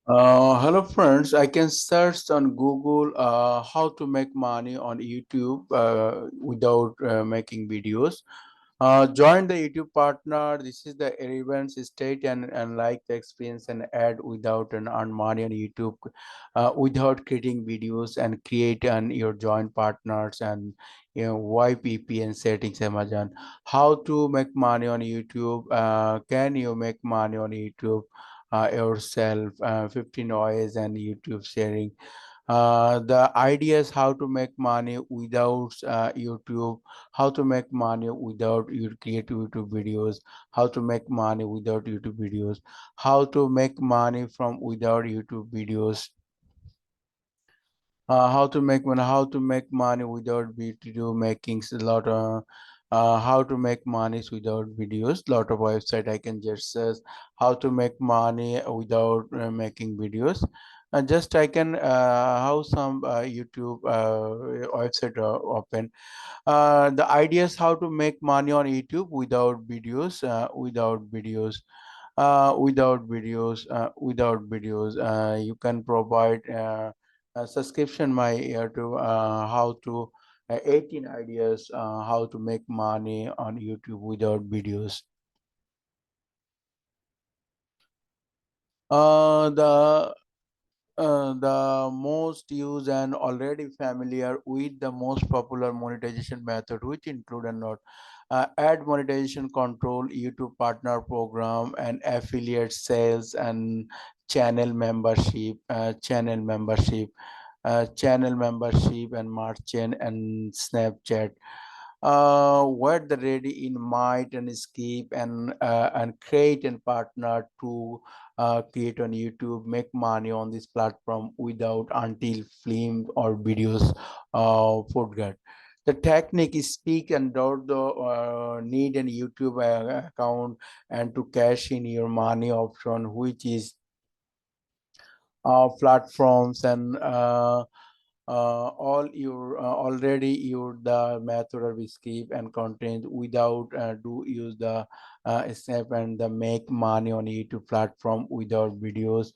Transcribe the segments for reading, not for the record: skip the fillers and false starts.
Hello friends, I can search on Google how to make money on YouTube without making videos. Join the YouTube partner. This is the events state and like the experience and add without and earn money on YouTube without creating videos and create and your joint partners and YPP and settings Amazon. How to make money on YouTube? Can you make money on YouTube? Yourself 15 ways and YouTube sharing the idea is how to make money without YouTube, how to make money without you create YouTube videos, how to make money without YouTube videos, how to make money from without YouTube videos, how to make money without video making a lot of how to make money without videos. Lot of website I can just search how to make money without making videos. Just I can how some YouTube website open. The idea is how to make money on YouTube without videos, without videos. You can provide a subscription my year to how to 18 ideas how to make money on YouTube without videos. The most used and already familiar with the most popular monetization method, which include and not ad monetization control, YouTube partner program, and affiliate sales and channel membership and merchant and Snapchat. What the ready in might and skip and create and partner to create on YouTube, make money on this platform without until film or videos forget. The technique is speak and don't need an YouTube account and to cash in your money option, which is platforms and all your already your the method of escape and content without do use the snap and the make money on YouTube platform without videos.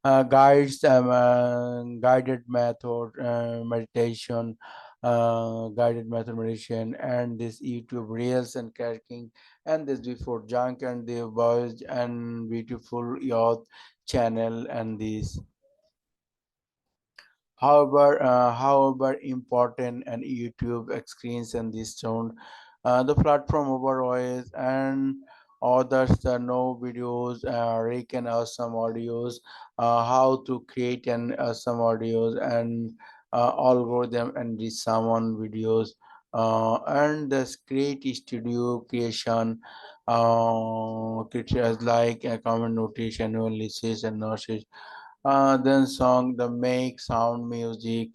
Guides guided method meditation, guided method meditation and this YouTube reels and cracking and this before junk and the voice and beautiful youth channel and this. However important and YouTube experience and this sound, the platform overall and others no videos, Rick and some audios, how to create and some audios and algorithm and the someone videos, and the create studio creation, creatures like comment notation, analysis and nurses, then song the make sound music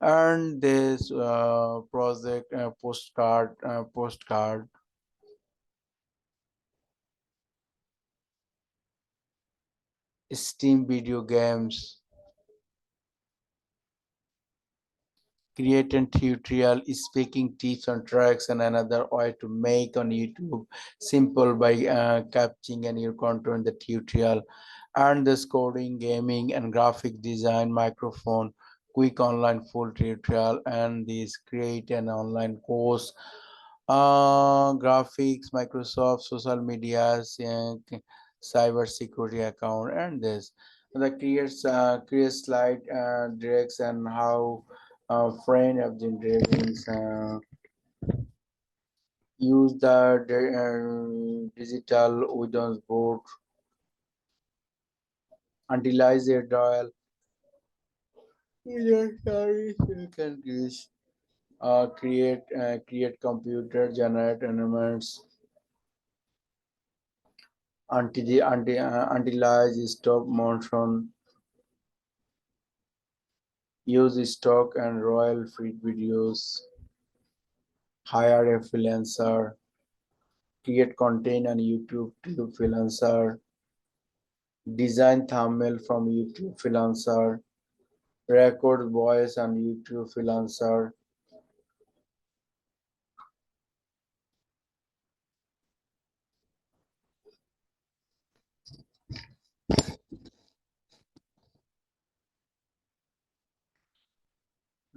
and this project postcard steam video games create and tutorial speaking tips and tracks and another way to make on YouTube simple by capturing and your content the tutorial and the coding gaming and graphic design microphone quick online full tutorial and this create an online course, graphics Microsoft social media, cyber security account and this the create slide directs and how friend of generations use the digital Windows board until I say dial. Sorry, you can create computer generate elements until I stop motion, use stock and royal free videos, hire a freelancer, create content on YouTube to freelancer, design thumbnail from YouTube freelancer, record voice on YouTube freelancer.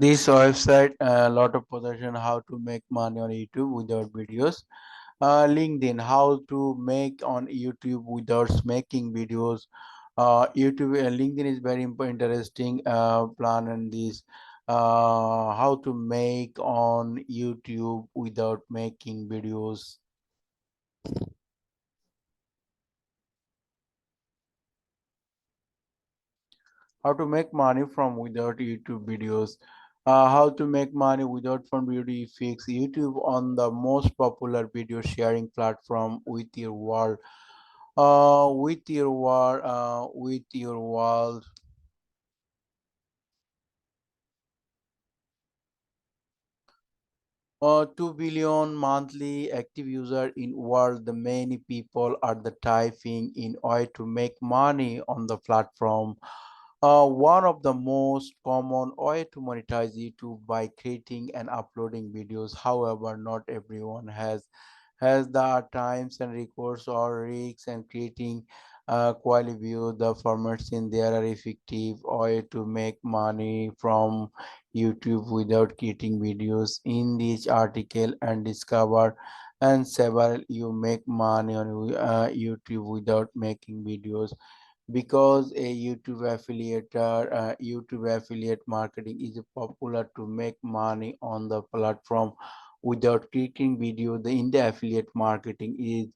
This website a lot of possession how to make money on YouTube without videos. LinkedIn, how to make on YouTube without making videos. YouTube, LinkedIn is very interesting plan, and this how to make on YouTube without making videos. How to make money from without YouTube videos. How to make money without fun beauty fix YouTube on the most popular video sharing platform with your world. With your world. 2 billion monthly active user in world. The many people are the typing in order to make money on the platform. One of the most common way to monetize YouTube by creating and uploading videos. However, not everyone has the times and records or risks and creating quality view. The formats in there are effective way to make money from YouTube without creating videos. In this article and discover and several you make money on YouTube without making videos, because a YouTube affiliate marketing is popular to make money on the platform without creating video. The in the affiliate marketing is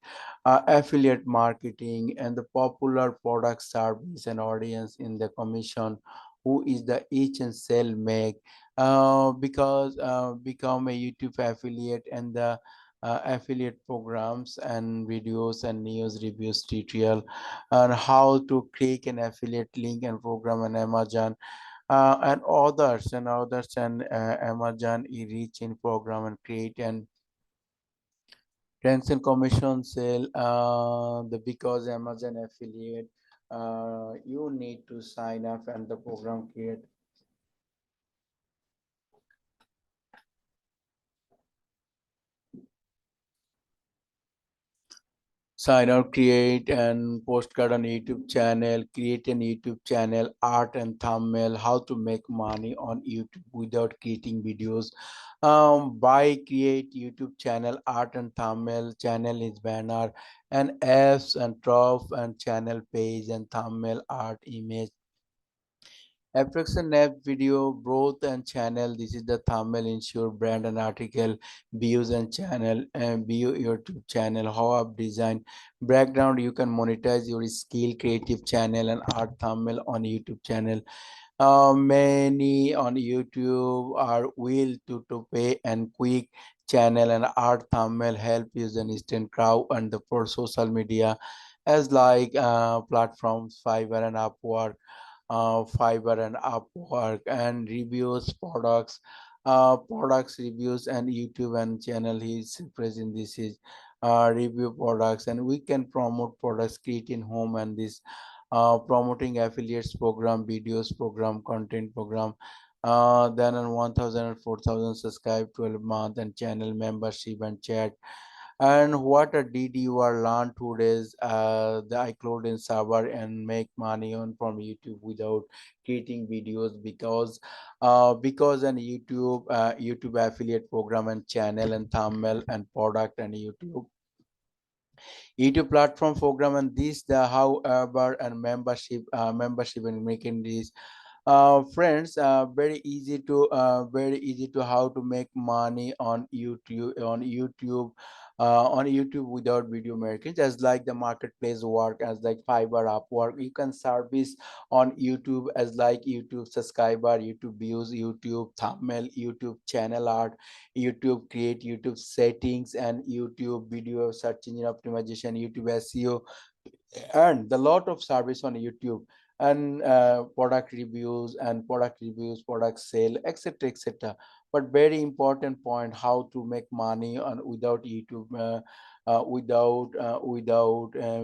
affiliate marketing and the popular product service and audience in the commission who is the each and sell make, because become a YouTube affiliate, and the affiliate programs and videos and news reviews tutorial and how to click an affiliate link and program on Amazon, and Amazon e-reach in program and create and Tencent commission sale. The because Amazon affiliate, you need to sign up and the program create. Sign up, create and postcard on YouTube channel, create an YouTube channel, art and thumbnail, how to make money on YouTube without creating videos. Buy, create YouTube channel, art and thumbnail, channel is banner and apps and top and channel page and thumbnail art image. Application app video growth and channel. This is the thumbnail ensure brand and article views and channel and view YouTube channel. How up design background. You can monetize your skill creative channel and art thumbnail on YouTube channel. Many on YouTube are will to pay and quick channel and art thumbnail help use an instant crowd and the for social media as like platforms Fiverr and Upwork, Fiverr and Upwork, and reviews products, products reviews and YouTube and channel is present. This is review products, and we can promote products create in home, and this promoting affiliates program, videos program, content program. Then on 1000 and 4000 subscribe 12 month and channel membership and chat. And what did you are learn today's the iCloud in server and make money on from YouTube without creating videos, because an YouTube affiliate program and channel and thumbnail and product and YouTube platform program, and this the however and membership and making this friends, very easy to how to make money on YouTube without video making, just like the marketplace work as like Fiverr, Upwork. You can service on YouTube as like YouTube subscriber, YouTube views, YouTube thumbnail, YouTube channel art, YouTube create, YouTube settings, and YouTube video search engine optimization, YouTube SEO, and the lot of service on YouTube, and product reviews, product sale, etc., etc. But very important point, how to make money on without YouTube, without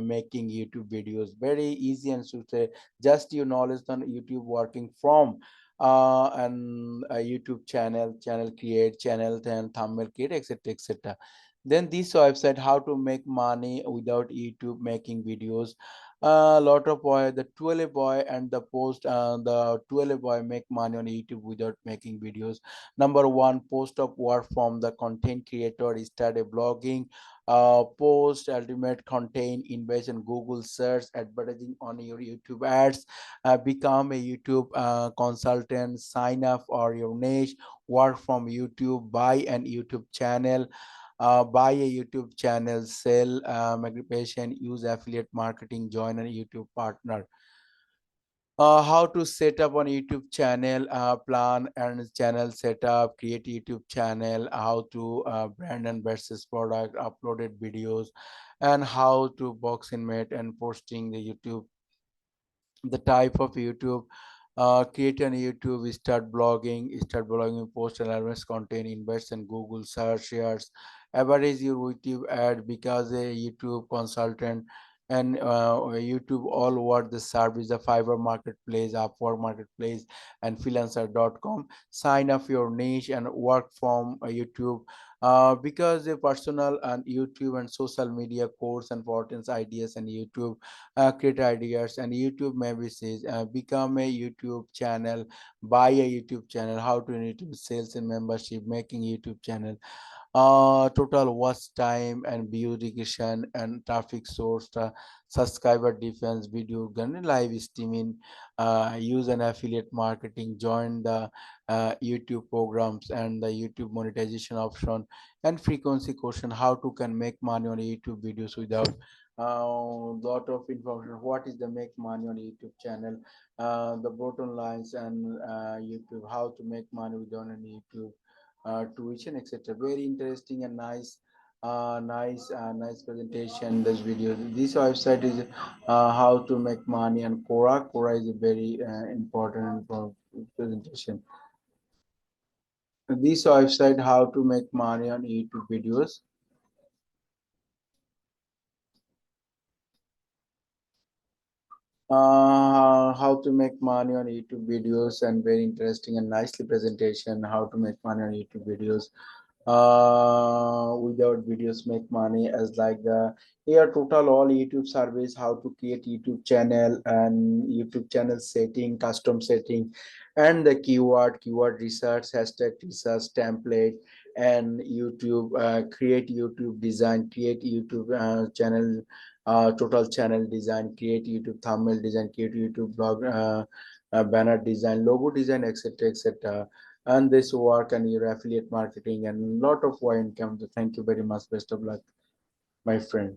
making YouTube videos. Very easy and so say just your knowledge on YouTube working from and a YouTube channel create, channel then thumbnail create, etc., etc. Then this website how to make money without YouTube making videos. A lot of boy, the 12 boy and the post, the 12 boy make money on YouTube without making videos. Number one, post of work from the content creator, started blogging, post ultimate content, invest in Google search, advertising on your YouTube ads, become a YouTube consultant, sign up for your niche, work from YouTube, buy an YouTube channel, buy a YouTube channel, sell aggregation, use affiliate marketing, join a YouTube partner. How to set up on YouTube channel, plan and channel setup, create YouTube channel, how to brand and versus product, uploaded videos, and how to box in mate and posting the YouTube, the type of YouTube, create an YouTube, start blogging, post awareness content, invest in Google search shares, average your YouTube ad, because a YouTube consultant, and YouTube all over the service, the Fiverr marketplace, Upwork marketplace, and freelancer.com. Sign up your niche and work from YouTube. Because a personal and YouTube and social media course and importance ideas and YouTube, create ideas and YouTube maybe says, become a YouTube channel, buy a YouTube channel, how to YouTube sales and membership, making YouTube channel, total watch time and view recognition and traffic source, subscriber defense, video gun, live streaming, use an affiliate marketing, join the YouTube programs and the YouTube monetization option, and frequency question, how to can make money on YouTube videos without lot of information. What is the make money on YouTube channel, the bottom lines, and YouTube, how to make money without on YouTube, tuition, etc. Very interesting and nice, nice presentation. This video, this website is how to make money, and Quora is a very important for presentation. This website, how to make money on YouTube videos. How to make money on YouTube videos, and very interesting and nicely presentation. How to make money on YouTube videos, without videos make money, as like the here total all YouTube service, how to create YouTube channel and YouTube channel setting, custom setting, and the keyword research, hashtag research, template, and YouTube, create YouTube design, create YouTube channel, total channel design, create YouTube thumbnail design, create YouTube blog, banner design, logo design, etc., etc. And this work and your affiliate marketing and lot of income. Thank you very much. Best of luck, my friend.